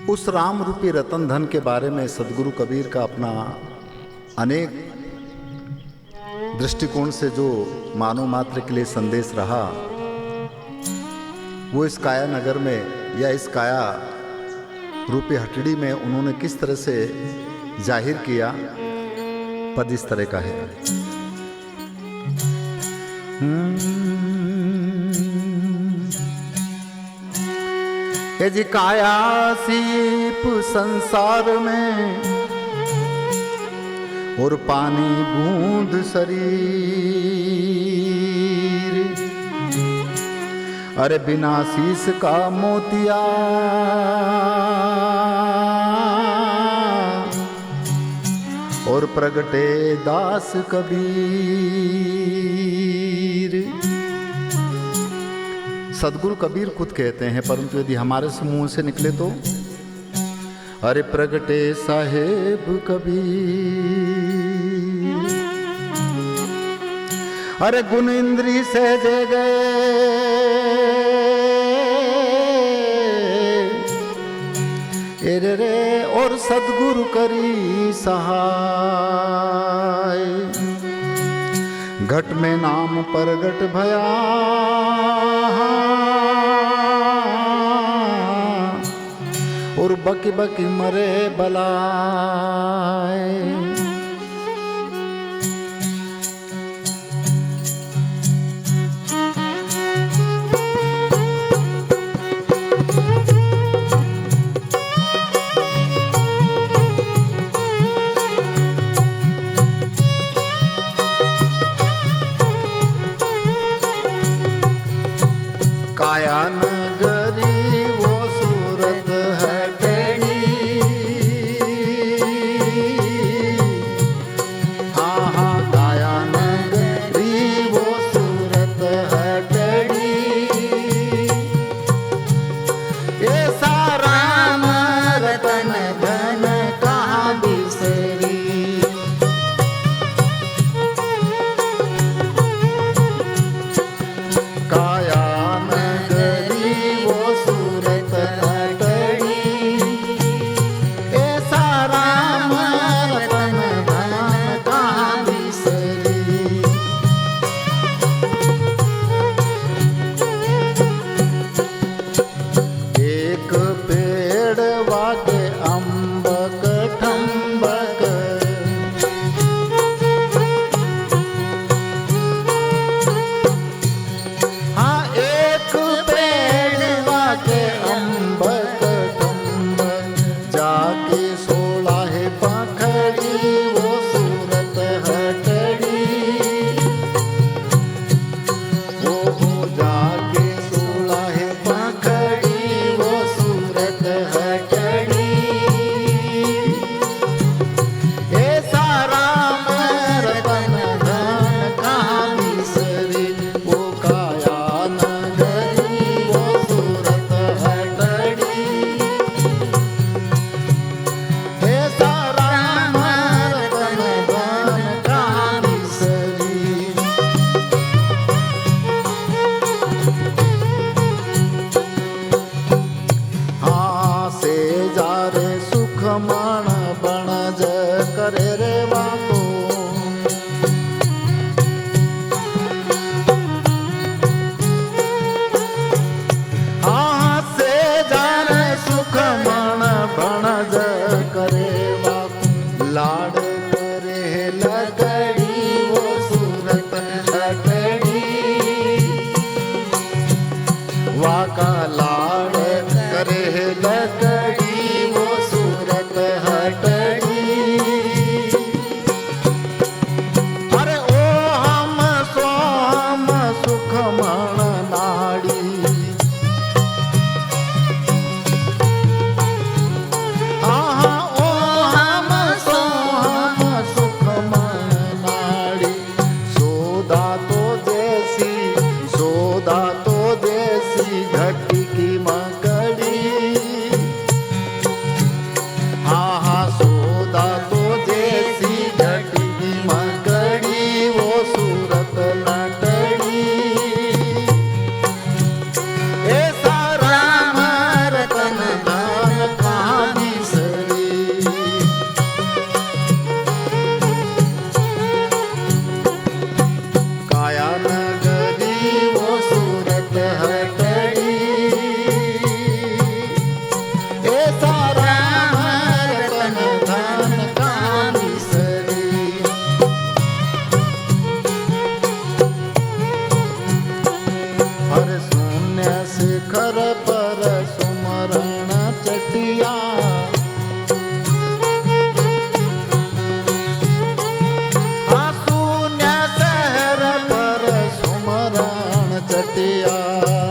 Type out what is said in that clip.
उस राम रूपी रतन धन के बारे में सदगुरु कबीर का अपना अनेक दृष्टिकोण से जो मानव मात्र के लिए संदेश रहा, वो इस काया नगर में या इस काया रूपी हटड़ी में उन्होंने किस तरह से जाहिर किया। पद इस तरह का है। ये जी काया सीप संसार में और पानी बूंद शरीर, अरे बिना शीस का मोतिया और प्रगटे दास कबीर। सदगुरु कबीर खुद कहते हैं, परंतु यदि हमारे मुंह से निकले तो अरे प्रगटे साहेब कबीर। अरे गुण इंद्री सहजे गए रे और सदगुरु करी सहाय। घट में नाम प्रगट भया और बकी बकी मरे बलाए। काया नगरी वो सूरत है टेढ़ी, हाँ हाँ काया नगरी वो सूरत है टेढ़ी। ये सारा रतन धन कहाँ बिसरी। काया कहाँ सत्या